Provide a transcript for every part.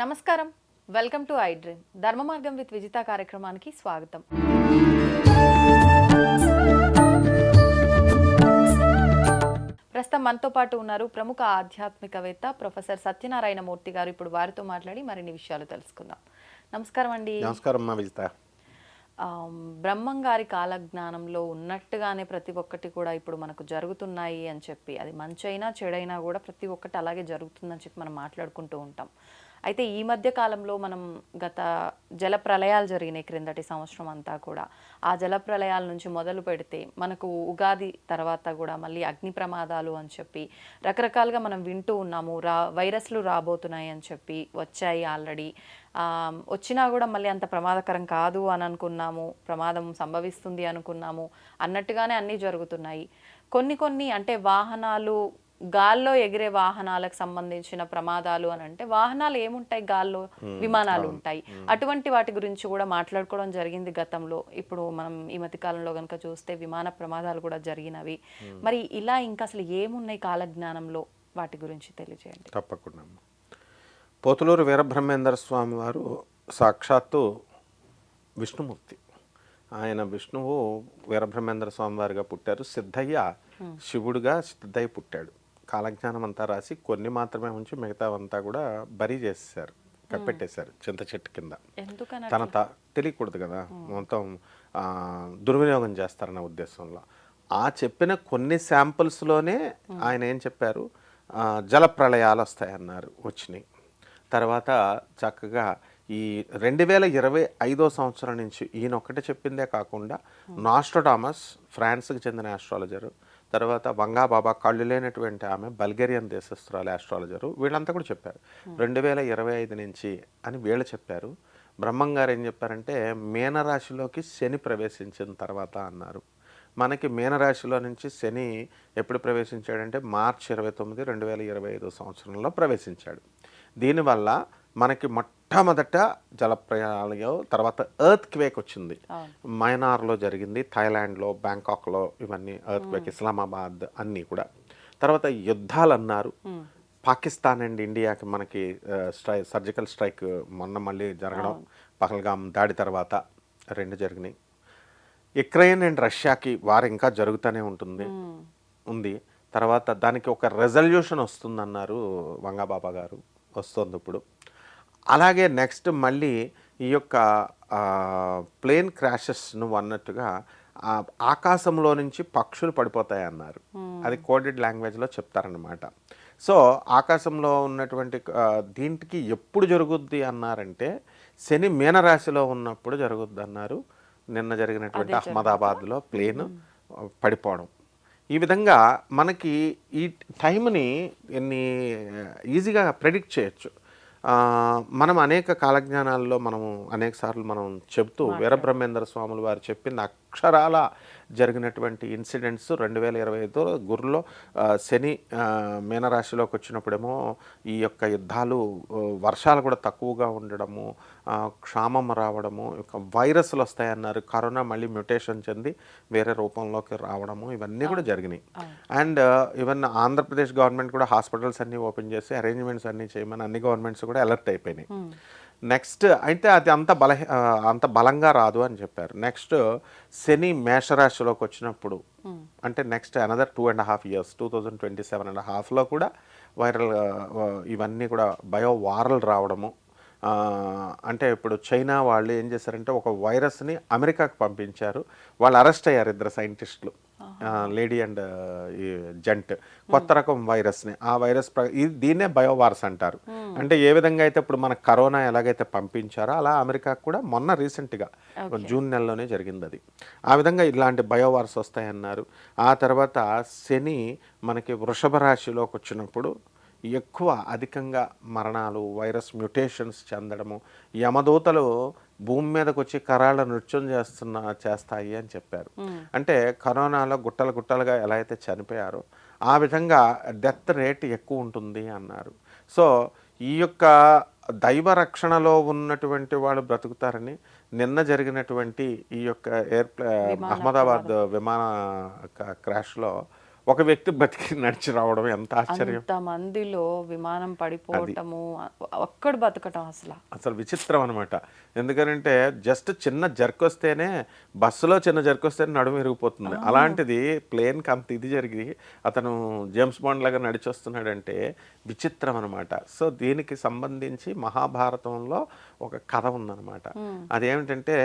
నమస్కారం. Welcome to I dream. ధర్మ మార్గం విత్ విజిత కార్యక్రమానికి స్వాగతం. ప్రస్తుతం మనతో పాటు ఉన్నారు ప్రముఖ ఆధ్యాత్మికవేత్త ప్రొఫెసర్ సత్యనారాయణ మూర్తి గారు. ఇప్పుడు వారితో మాట్లాడి మరిన్ని విషయాలు తెలుసుకుందాం. నమస్కారం అండి. నమస్కారం అమ్మా విజిత. బ్రహ్మం గారి కాలజ్ఞానంలో ఉన్నట్టుగానే ప్రతి ఒక్కటి కూడా ఇప్పుడు మనకు జరుగుతున్నాయి అని చెప్పి, అది మంచైనా చెడైనా కూడా ప్రతి ఒక్కటి అలాగే జరుగుతుందని చెప్పి మనం మాట్లాడుకుంటూ ఉంటాం. అయితే ఈ మధ్య కాలంలో మనం గత జల ప్రళయాలు జరిగినాయి క్రిందటి సంవత్సరం అంతా కూడా. ఆ జల ప్రళయాల నుంచి మొదలు పెడితే మనకు ఉగాది తర్వాత కూడా మళ్ళీ అగ్ని ప్రమాదాలు అని చెప్పి రకరకాలుగా మనం వింటూ ఉన్నాము. వైరస్లు రాబోతున్నాయి అని చెప్పి వచ్చాయి ఆల్రెడీ. వచ్చినా కూడా మళ్ళీ అంత ప్రమాదకరం కాదు అని అనుకున్నాము, ప్రమాదం సంభవిస్తుంది అనుకున్నాము, అన్నట్టుగానే అన్నీ జరుగుతున్నాయి. కొన్ని అంటే వాహనాలు, గాల్లో ఎగిరే వాహనాలకు సంబంధించిన ప్రమాదాలు అని అంటే, వాహనాలు ఏముంటాయి, గాల్లో విమానాలు ఉంటాయి. అటువంటి వాటి గురించి కూడా మాట్లాడుకోవడం జరిగింది గతంలో. ఇప్పుడు మనం ఈ మధ్య కాలంలో కనుక చూస్తే విమాన ప్రమాదాలు కూడా జరిగినవి. మరి ఇలా ఇంకా అసలు ఏమున్నాయి కాలజ్ఞానంలో, వాటి గురించి తెలియజేయండి. తప్పకుండా. పోతులూరు వీరబ్రహ్మేంద్ర స్వామి వారు సాక్షాత్తు విష్ణుమూర్తి. ఆయన విష్ణువు వీరబ్రహ్మేంద్ర స్వామి వారిగా పుట్టారు. సిద్ధయ్య శివుడుగా సిద్ధయ్య పుట్టాడు. కాలజ్ఞానం అంతా రాసి కొన్ని మాత్రమే ఉంచి మిగతావంతా కూడా బరీ చేసేసారు, కప్పెట్టేశారు చింత చెట్టు కింద. తన తెలియకూడదు కదా, మొత్తం దుర్వినియోగం చేస్తారన్న ఉద్దేశంలో. ఆ చెప్పిన కొన్ని శాంపుల్స్లోనే ఆయన ఏం చెప్పారు, జల ప్రళయాలు వస్తాయన్నారు, వచ్చినాయి. తర్వాత చక్కగా ఈ 2025 సంవత్సరం నుంచి ఈయన ఒక్కటే చెప్పిందే కాకుండా నాస్ట్రోడామస్, ఫ్రాన్స్కి చెందిన ఆస్ట్రాలజరు, తర్వాత వంగా బాబా, కళ్ళు లేనటువంటి ఆమె బల్గేరియన్ దేశస్తురాలు ఆస్ట్రాలజరు, వీళ్ళంతా కూడా చెప్పారు 2025 నుంచి అని వీళ్ళు చెప్పారు. బ్రహ్మం గారు ఏం చెప్పారంటే, మీనరాశిలోకి శని ప్రవేశించిన తర్వాత అన్నారు. మనకి మీనరాశిలో నుంచి శని ఎప్పుడు ప్రవేశించాడంటే మార్చి 29, 2025 సంవత్సరంలో ప్రవేశించాడు. దీనివల్ల మనకి మొట్టమొదట జలప్రయాణం, తర్వాత ఎర్త్ క్వేక్ వచ్చింది. మయనార్లో జరిగింది, థాయిలాండ్లో, బ్యాంకాక్లో, ఇవన్నీ ఎర్త్ క్వేక్, ఇస్లామాబాద్ అన్నీ కూడా. తర్వాత యుద్ధాలు అన్నారు. పాకిస్తాన్ అండ్ ఇండియాకి మనకి సర్జికల్ స్ట్రైక్ మొన్న మళ్ళీ జరగడం, పహల్గాం దాడి తర్వాత 2 జరిగినాయి. యుక్రెయిన్ అండ్ రష్యాకి వారు ఇంకా జరుగుతూనే ఉంది. తర్వాత దానికి ఒక రెజల్యూషన్ వస్తుందన్నారు వంగాబాబా గారు, వస్తుంది ఇప్పుడు. అలాగే నెక్స్ట్ మళ్ళీ ఈ యొక్క ప్లేన్ క్రాషెస్ నువ్వు అన్నట్టుగా ఆకాశంలో నుంచి పక్షులు పడిపోతాయి అన్నారు. అది కోడెడ్ లాంగ్వేజ్లో చెప్తారన్నమాట. సో ఆకాశంలో ఉన్నటువంటి దీంట్కి ఎప్పుడు జరుగుద్ది అన్నారంటే, శని మీనరాశిలో ఉన్నప్పుడు జరుగుద్ది అన్నారు. నిన్న జరిగినటువంటి అహ్మదాబాద్లో ప్లేన్ పడిపోవడం. ఈ విధంగా మనకి ఈ టైంని ఈజీగా ప్రెడిక్ట్ చేయొచ్చు. మనం అనేక కాలజ్ఞానాల్లో అనేక సార్లు మనం చెబుతూ వీరబ్రహ్మేంద్ర స్వాములు వారు చెప్పిన అక్షరాల జరిగినటువంటి ఇన్సిడెంట్స్ 2025 గురులో శని మీనరాశిలోకి వచ్చినప్పుడేమో ఈ యొక్క యుద్ధాలు, వర్షాలు కూడా తక్కువగా ఉండడము, క్షామం రావడము, వైరస్లు వస్తాయన్నారు, కరోనా మళ్ళీ మ్యూటేషన్ చెంది వేరే రూపంలోకి రావడము, ఇవన్నీ కూడా జరిగినాయి. అండ్ ఈవెన్ ఆంధ్రప్రదేశ్ గవర్నమెంట్ కూడా హాస్పిటల్స్ అన్నీ ఓపెన్ చేసి అరేంజ్మెంట్స్ అన్నీ చేయమని అన్ని గవర్నమెంట్స్ కూడా అలర్ట్ అయిపోయినాయి. నెక్స్ట్ అయితే అది అంత బలంగా రాదు అని చెప్పారు. నెక్స్ట్ శని మేషరాశిలోకి వచ్చినప్పుడు అంటే నెక్స్ట్ అనదర్ 2.5 years 2027.5లో కూడా వైరల్ ఇవన్నీ కూడా బయోవారల్ రావడము. అంటే ఇప్పుడు చైనా వాళ్ళు ఏం చేశారంటే, ఒక వైరస్ని అమెరికాకు పంపించారు. వాళ్ళు అరెస్ట్ అయ్యారు, 2 సైంటిస్టులు, లేడీ అండ్ ఈ జెంట్. కొత్త రకం వైరస్ని, ఆ వైరస్ దీన్నే బయోవార్స్ అంటారు. అంటే ఏ విధంగా అయితే ఇప్పుడు మన కరోనా ఎలాగైతే పంపించారో అలా అమెరికాకు కూడా మొన్న రీసెంట్గా జూన్ నెలలోనే జరిగింది అది. ఆ విధంగా ఇలాంటి బయోవార్స్ వస్తాయన్నారు. ఆ తర్వాత శని మనకి వృషభ రాశిలోకి వచ్చినప్పుడు ఎక్కువ అధికంగా మరణాలు, వైరస్ మ్యూటేషన్స్ చెందడము, యమదూతలు భూమి మీదకి వచ్చి కరాళ నృత్యం చేస్తాయి అని చెప్పారు. అంటే కరోనాలో గుట్టలుగా ఎలా అయితే చనిపోయారో ఆ విధంగా డెత్ రేట్ ఎక్కువ ఉంటుంది అన్నారు. సో ఈ యొక్క దైవ రక్షణలో ఉన్నటువంటి వాళ్ళు బ్రతుకుతారని నిన్న జరిగినటువంటి ఈ యొక్క అహ్మదాబాద్ విమాన క్రాష్లో ఒక వ్యక్తి బతికి నడిచి రావడం ఎంత ఆశ్చర్యం. మందిలో విమానం పడిపోవటము, ఒక్కడు బతకటం అసలు విచిత్రం అనమాట. ఎందుకనంటే జస్ట్ చిన్న జర్క్ వస్తేనే, బస్సులో చిన్న జర్క్ వస్తేనే నడుము విరిగిపోతుంది. అలాంటిది ప్లేన్కి అంత ఇది జరిగి అతను జేమ్స్ బాండ్ లాగా నడిచి వస్తున్నాడంటే విచిత్రం అనమాట. సో దీనికి సంబంధించి మహాభారతంలో ఒక కథ ఉందన్నమాట. అదేమిటంటే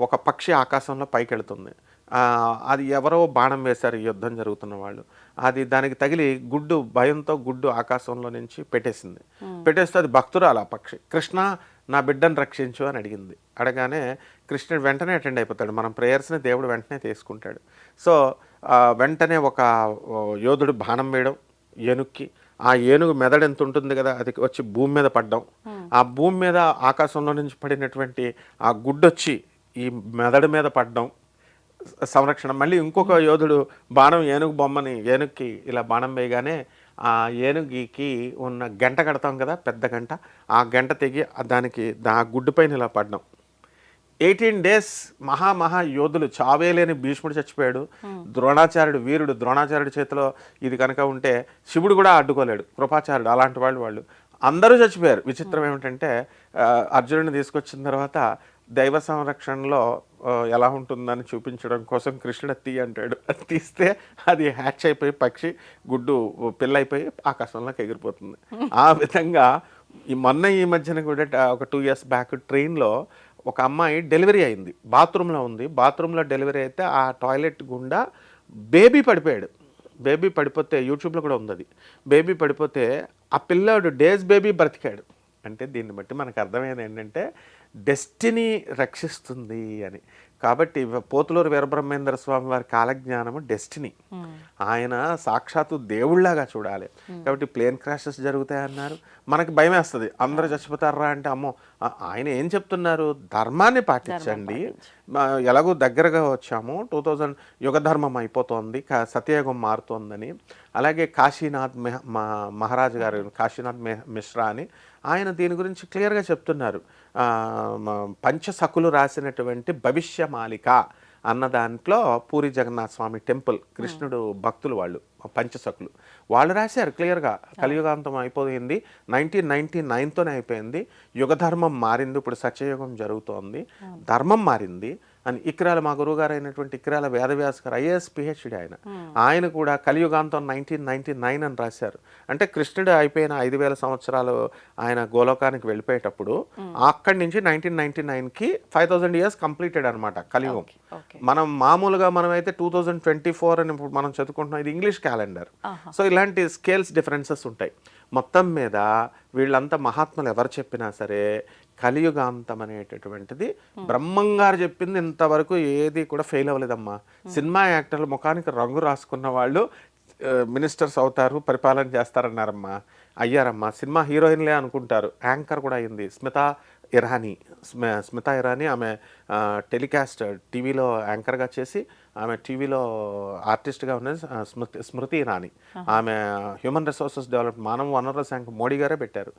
ఒక పక్షి ఆకాశంలో పైకి వెళుతుంది. అది ఎవరో బాణం వేశారు, యుద్ధం జరుగుతున్న వాళ్ళు. అది దానికి తగిలి గుడ్డు, భయంతో గుడ్డు ఆకాశంలో నుంచి పెట్టేసింది. పెట్టేస్తే అది భక్తురాలు ఆ పక్షి. కృష్ణ నా బిడ్డను రక్షించు అని అడిగింది. అడగానే కృష్ణుడు వెంటనే అటెండ్ అయిపోతాడు. మనం ప్రేయర్స్ని దేవుడు వెంటనే తీసుకుంటాడు. సో వెంటనే ఒక యోధుడు బాణం వేయడం ఏనుగుకి. ఆ ఏనుగు మెదడు ఎంత ఉంటుంది కదా, అది వచ్చి భూమి మీద పడ్డం. ఆ భూమి మీద ఆకాశంలో నుంచి పడినటువంటి ఆ గుడ్డొచ్చి ఈ మెదడు మీద పడ్డం, సంరక్షణ. మళ్ళీ ఇంకొక యోధుడు బాణం ఏనుగు బొమ్మని ఏనుగుకి ఇలా బాణం వేయగానే ఆ ఏనుగుకి ఉన్న గంట కడతాం కదా, పెద్ద గంట, ఆ గంట తెగి దానికి గుడ్డు పైన ఇలా పడ్డం. 18 days మహా యోధులు, చావేలేని భీష్ముడు చచ్చిపోయాడు. ద్రోణాచార్యుడు వీరుడు, ద్రోణాచార్యుడి చేతిలో ఇది కనుక ఉంటే శివుడు కూడా అడ్డుకోలేడు, కృపాచార్యుడు, అలాంటి వాళ్ళు అందరూ చచ్చిపోయారు. విచిత్రం ఏమిటంటే అర్జునుడిని తీసుకొచ్చిన తర్వాత దైవ సంరక్షణలో ఎలా ఉంటుందని చూపించడం కోసం కృష్ణుడు తీ అంటాడు. అది తీస్తే అది హ్యాచ్ అయిపోయి పక్షి గుడ్డు పిల్ల అయిపోయి ఆకాశంలోకి ఎగిరిపోతుంది. ఆ విధంగా ఈ మధ్యన కూడా ఒక 2 years బ్యాక్ ట్రైన్లో ఒక అమ్మాయి డెలివరీ అయింది. బాత్రూంలో ఉంది. బాత్రూంలో డెలివరీ అయితే ఆ టాయిలెట్ గుండా బేబీ పడిపోయాడు. బేబీ పడిపోతే యూట్యూబ్లో కూడా ఉంది అది. బేబీ పడిపోతే ఆ పిల్లాడు డేస్ బేబీ బ్రతికాడు. అంటే దీన్ని బట్టి మనకు అర్థమైంది ఏంటంటే డెస్టినీ రక్షిస్తుంది అని. కాబట్టి పోతులూరు వీరబ్రహ్మేంద్ర స్వామి వారి కాలజ్ఞానము డెస్టినీ. ఆయన సాక్షాత్తు దేవుళ్లాగా చూడాలి. కాబట్టి ప్లేన్ క్రాషెస్ జరుగుతాయన్నారు, మనకి భయం వేస్తుంది. అందరూ చచ్చిపోతారా అంటే అమ్మో, ఆయన ఏం చెప్తున్నారు? ధర్మాన్ని పాటించండి. ఎలాగో దగ్గరగా వచ్చాము, 2000 యుగ ధర్మం అయిపోతుంది, సత్యయుగం మారుతోందని. అలాగే కాశీనాథ్ మహారాజ్ గారు, కాశీనాథ్ మిశ్రా అని, ఆయన దీని గురించి క్లియర్గా చెప్తున్నారు. పంచసకులు రాసినటువంటి భవిష్యమాలిక అన్న దాంట్లో పూరి జగన్నాథ స్వామి టెంపుల్, కృష్ణుడు భక్తులు వాళ్ళు పంచసకులు, వాళ్ళు రాశారు క్లియర్గా. కలియుగాంతం అయిపోయింది, 1999తోనే అయిపోయింది, యుగధర్మం మారింది, ఇప్పుడు సత్యయుగం జరుగుతోంది, ధర్మం మారింది అని. ఇక్రాల మా గురువుగారు అయినటువంటి ఇక్రాల వేదవ్యాస్ గారు IAS PhD ఆయన కూడా కలియుగాంతం 1999 అని రాశారు. అంటే కృష్ణుడు అయిపోయిన 5000 సంవత్సరాలు ఆయన గోలోకానికి వెళ్ళిపోయేటప్పుడు అక్కడి నుంచి 1999కి 5000 years కంప్లీటెడ్ అనమాట కలియుగం. మనం మామూలుగా మనమైతే 2024 అని ఇప్పుడు మనం చదువుకుంటున్నాం, ఇది ఇంగ్లీష్ క్యాలెండర్. సో ఇలాంటి స్కేల్స్ డిఫరెన్సెస్ ఉంటాయి. మొత్తం మీద వీళ్ళంతా మహాత్ములు ఎవరు చెప్పినా సరే కలియుగాంతం అనేటటువంటిది బ్రహ్మంగారు చెప్పింది ఇంతవరకు ఏది కూడా ఫెయిల్ అవ్వలేదమ్మా. సినిమా యాక్టర్లు ముఖానికి రంగు రాసుకున్న వాళ్ళు మినిస్టర్స్ అవుతారు, పరిపాలన చేస్తారన్నారమ్మా, అయ్యారమ్మా. సినిమా హీరోయిన్లే అనుకుంటారు, యాంకర్ కూడా అయింది. స్మితా ఇరానీ ఆమె టెలికాస్ట్ టీవీలో యాంకర్గా చేసి ఆమె టీవీలో ఆర్టిస్ట్గా ఉన్నది స్మృతి ఇరానీ. ఆమె హ్యూమన్ రిసోర్సెస్ డెవలప్మెంట్, మానవ వనరుల శాఖ మోడీ గారే పెట్టారు,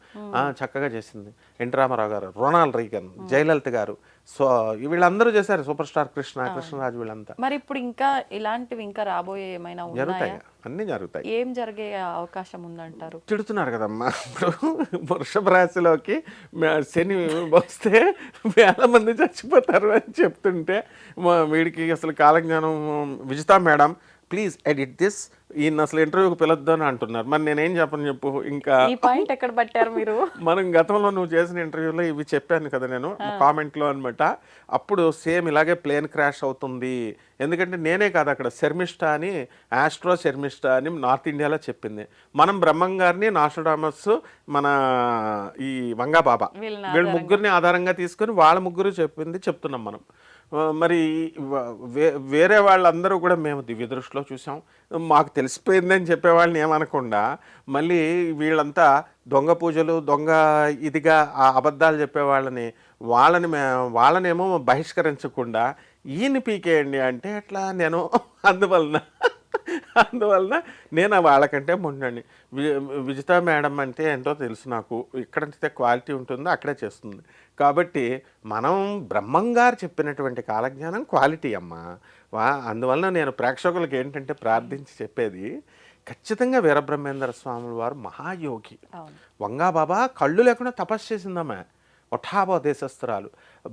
చక్కగా చేసింది. ఎన్టీ రామారావు గారు, రొనాల్డ్ రీగన్, జయలలిత గారు, సో వీళ్ళందరూ చేశారు. సూపర్ స్టార్ కృష్ణరాజు వీళ్ళంతా. మరి ఇప్పుడు ఇంకా ఇలాంటివి ఇంకా రాబోయే ఏమైనా జరుగుతాయి? అన్నీ జరుగుతాయి. ఏం జరిగే అవకాశం ఉందంటారు? తిడుతున్నారు కదమ్మా, ఇప్పుడు వృషభ రాశిలోకి శని వస్తే 1000 మంది చచ్చిపోతారు అని చెప్తుంటే వీడికి అసలు కాలజ్ఞానం. Vijitha madam please edit this, ఈయన అసలు ఇంటర్వ్యూకి పిలొద్దు అని అంటున్నారు. మరి నేనేం చెప్పు. ఇంకా ఈ పాయింట్ ఎక్కడ పట్టారు మీరు? మనం గతంలో నువ్వు చేసిన ఇంటర్వ్యూలో ఇవి చెప్పాను కదా నేను కామెంట్లో అనమాట. అప్పుడు సేమ్ ఇలాగే ప్లేన్ క్రాష్ అవుతుంది. ఎందుకంటే నేనే కాదు, అక్కడ శర్మిష్ఠా అని, ఆస్ట్రో శర్మిష్ఠా అని నార్త్ ఇండియాలో చెప్పింది. మనం బ్రహ్మం గారిని, నాస్ట్రాడమస్, మన ఈ వంగా బాబా, వీళ్ళ ముగ్గురిని ఆధారంగా తీసుకొని వాళ్ళ ముగ్గురు చెప్తున్నాం మనం. మరి వేరే వాళ్ళందరూ కూడా మేము దివ్య దృష్టిలో చూసాం, మాకు తెలిసిపోయిందని చెప్పేవాళ్ళని ఏమనకుండా మళ్ళీ వీళ్ళంతా దొంగ పూజలు, దొంగ ఇదిగా ఆ అబద్ధాలు చెప్పేవాళ్ళని వాళ్ళనేమో బహిష్కరించకుండా ఈయన పీకేయండి అంటే ఎట్లా? నేను అందువలన అందువలన నేను వాళ్ళకంటే ముందండి. విజిత మేడం అంటే ఏంటో తెలుసు నాకు, ఎక్కడైతే క్వాలిటీ ఉంటుందో అక్కడే చేస్తుంది. కాబట్టి మనం బ్రహ్మంగారు చెప్పినటువంటి కాలజ్ఞానం క్వాలిటీ అమ్మా. అందువలన నేను ప్రేక్షకులకు ఏంటంటే ప్రార్థించి చెప్పేది, ఖచ్చితంగా వీరబ్రహ్మేంద్ర స్వాముల వారు మహాయోగి. వంగాబాబా కళ్ళు లేకుండా తపస్సు చేసిందమ్మ. ఒఠాబో దేశస్తురాలు,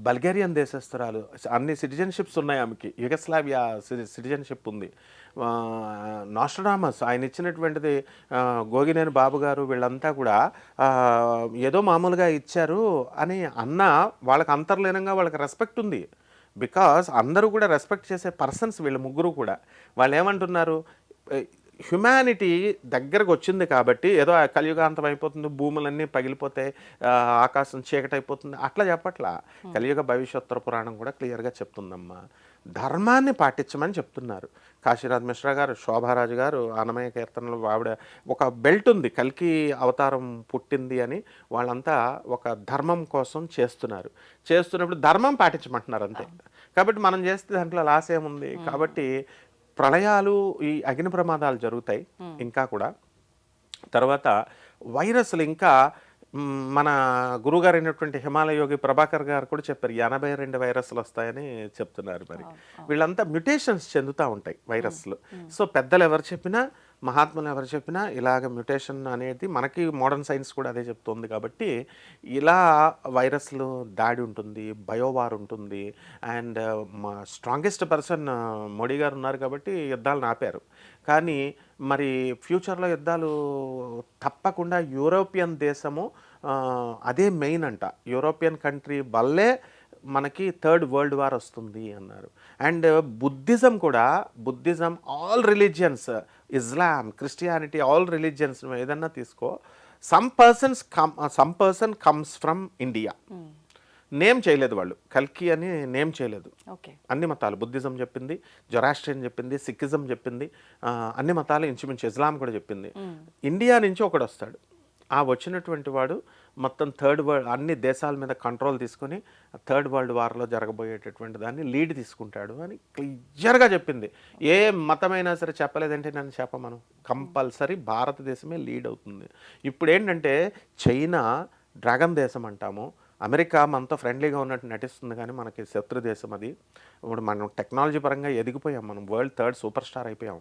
బల్గేరియన్ దేశస్తురాలు, అన్ని సిటిజన్షిప్స్ ఉన్నాయి ఆమెకి. యుగస్లావియా సిటిజన్షిప్ ఉంది. నాస్ట్రడామస్ ఆయన ఇచ్చినటువంటిది, గోగినేని బాబు గారు వీళ్ళంతా కూడా ఏదో మామూలుగా ఇచ్చారు అని అన్న వాళ్ళకి అంతర్లీనంగా వాళ్ళకి రెస్పెక్ట్ ఉంది. బికాస్ అందరూ కూడా రెస్పెక్ట్ చేసే పర్సన్స్ వీళ్ళు ముగ్గురు కూడా. వాళ్ళు ఏమంటున్నారు, హ్యుమానిటీ దగ్గరకు వచ్చింది కాబట్టి ఏదో కలియుగాంతం అయిపోతుంది, భూములన్నీ పగిలిపోతాయి, ఆకాశం చీకటి అయిపోతుంది అట్లా చెప్పట్లా. కలియుగ భవిష్యోత్తర పురాణం కూడా క్లియర్గా చెప్తుందమ్మా. ధర్మాన్ని పాటించమని చెప్తున్నారు. కాశీరాజ్ మిశ్రా గారు, శోభారాజు గారు అన్నమయ్య కీర్తనలు, ఆవిడ ఒక బెల్ట్ ఉంది కల్కి అవతారం పుట్టింది అని, వాళ్ళంతా ఒక ధర్మం కోసం చేస్తున్నప్పుడు ధర్మం పాటించమంటున్నారు అంతే. కాబట్టి మనం చేస్తే దాంట్లో లాస్ ఏముంది. కాబట్టి ప్రళయాలు, ఈ అగ్ని ప్రమాదాలు జరుగుతాయి ఇంకా కూడా. తర్వాత వైరస్లు ఇంకా మన గురువుగారు అయినటువంటి హిమాలయ యోగి ప్రభాకర్ గారు కూడా చెప్పారు 82 వైరస్లు వస్తాయని చెప్తున్నారు. మరి వీళ్ళంతా మ్యుటేషన్స్ చెందుతూ ఉంటాయి వైరస్లు. సో పెద్దలు ఎవరు చెప్పినా, మహాత్ములు ఎవరు చెప్పినా ఇలాగ మ్యుటేషన్ అనేది మనకి మోడర్న్ సైన్స్ కూడా అదే చెప్తుంది. కాబట్టి ఇలా వైరస్లు దాడి ఉంటుంది, బయోవార్ ఉంటుంది. అండ్ మా స్ట్రాంగెస్ట్ పర్సన్ మోడీ గారు ఉన్నారు కాబట్టి యుద్ధాలను ఆపారు. కానీ మరి ఫ్యూచర్లో యుద్ధాలు తప్పకుండా యూరోపియన్ దేశము అదే మెయిన్ అంట. యూరోపియన్ కంట్రీ వల్లే మనకి థర్డ్ వరల్డ్ వార్ వస్తుంది అన్నారు. అండ్ బుద్ధిజం కూడా, బుద్ధిజం ఆల్ రిలీజియన్స్, ఇస్లాం, క్రిస్టియానిటీ, ఆల్ రిలీజియన్స్ ఏదన్నా తీసుకో, some person comes from India. Name చేయలేదు వాళ్ళు, కల్కి అని నేమ్ చేయలేదు. అన్ని మతాలు, బుద్ధిజం చెప్పింది, జొరాస్ట్రియన్ చెప్పింది, సిక్కిజం చెప్పింది, అన్ని మతాలు ఇంచుమించు, ఇస్లాం కూడా చెప్పింది. ఇండియా నుంచి ఒకడు వస్తాడు, ఆ వచ్చినటువంటి వాడు మొత్తం థర్డ్ వరల్డ్ అన్ని దేశాల మీద కంట్రోల్ తీసుకొని థర్డ్ వరల్డ్ వార్లో జరగబోయేటటువంటి దాన్ని లీడ్ తీసుకుంటాడు అని క్లియర్గా చెప్పింది. ఏ మతమైనా సరే చెప్పలేదంటే నన్ను చెప్పమను, కంపల్సరీ భారతదేశమే లీడ్ అవుతుంది. ఇప్పుడు ఏంటంటే చైనా డ్రాగన్ దేశం అంటాము, అమెరికా మనతో ఫ్రెండ్లీగా ఉన్నట్టు నటిస్తుంది కానీ మనకి శత్రు దేశం అది. ఇప్పుడు మనం టెక్నాలజీ పరంగా ఎదిగిపోయాం, మనం వరల్డ్ థర్డ్ సూపర్ స్టార్ అయిపోయాం.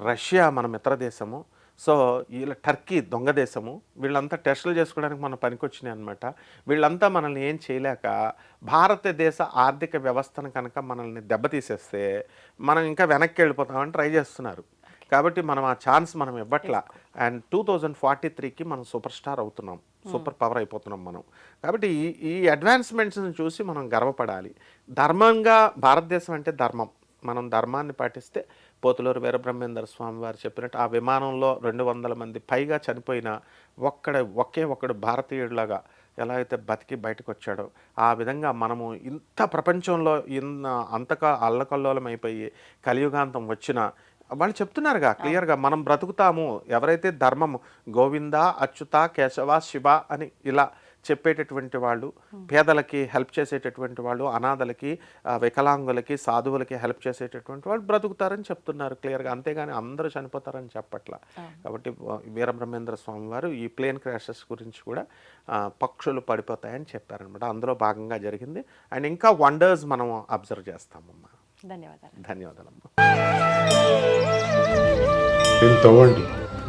రష్యా మన మిత్ర దేశము. సో వీళ్ళ టర్కీ దొంగ దేశము. వీళ్ళంతా టెస్టులు చేసుకోవడానికి మనం పనికొచ్చినాయి అనమాట. వీళ్ళంతా మనల్ని ఏం చేయలేక భారతదేశ ఆర్థిక వ్యవస్థను కనుక మనల్ని దెబ్బతీసేస్తే మనం ఇంకా వెనక్కి వెళ్ళిపోతామని ట్రై చేస్తున్నారు. కాబట్టి మనం ఆ ఛాన్స్ మనం ఇవ్వట్లా. అండ్ 2043కి మనం సూపర్ స్టార్ అవుతున్నాం, సూపర్ పవర్ అయిపోతున్నాం మనం. కాబట్టి ఈ అడ్వాన్స్మెంట్స్ని చూసి మనం గర్వపడాలి. ధర్మంగా, భారతదేశం అంటే ధర్మం, మనం ధర్మాన్ని పాటిస్తే పోతులూరు వీరబ్రహ్మేంద్ర స్వామి వారు చెప్పినట్టు ఆ విమానంలో 200 మంది పైగా చనిపోయిన ఒకే ఒక్కడు భారతీయుడిలాగా ఎలా అయితే బతికి బయటకు వచ్చాడో ఆ విధంగా మనము ఇంత ప్రపంచంలో అంతగా అల్లకల్లోలం అయిపోయి కలియుగాంతం వచ్చిన వాళ్ళు చెప్తున్నారుగా క్లియర్గా, మనం బ్రతుకుతాము ఎవరైతే ధర్మము గోవింద, అచ్యుత, కేశవ, శివ అని ఇలా చెప్పేటటువంటి వాళ్ళు, పేదలకి హెల్ప్ చేసేటటువంటి వాళ్ళు, అనాథలకి, వికలాంగులకి, సాధువులకి హెల్ప్ చేసేటటువంటి వాళ్ళు బ్రతుకుతారని చెప్తున్నారు క్లియర్గా. అంతేగాని అందరూ చనిపోతారని చెప్పట్లా. కాబట్టి వీరబ్రహ్మేంద్ర స్వామి వారు ఈ ప్లేన్ క్రాషెస్ గురించి కూడా పక్షులు పడిపోతాయని చెప్పారనమాట. అందులో భాగంగా జరిగింది. అండ్ ఇంకా వండర్స్ మనం అబ్జర్వ్ చేస్తామమ్మా. ధన్యవాదాలమ్మా. తవ్వండి,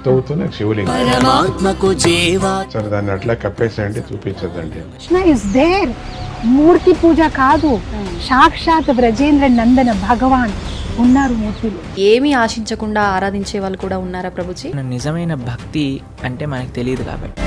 తవ్వుతూనే శివలింగం. సరే దాన్ని అట్లా కప్పేసేయండి, చూపించదండి. Krishna is there. మూర్తి పూజ కాదు, సాక్షాత్ బ్రజేంద్ర నందన భగవాన్ ఉన్నారు మూర్తిలో. ఏమీ ఆశించకుండా ఆరాధించే వాళ్ళు కూడా ఉన్నారా ప్రభుజీ? నిజమైన భక్తి అంటే మనకు తెలియదు కాబట్టి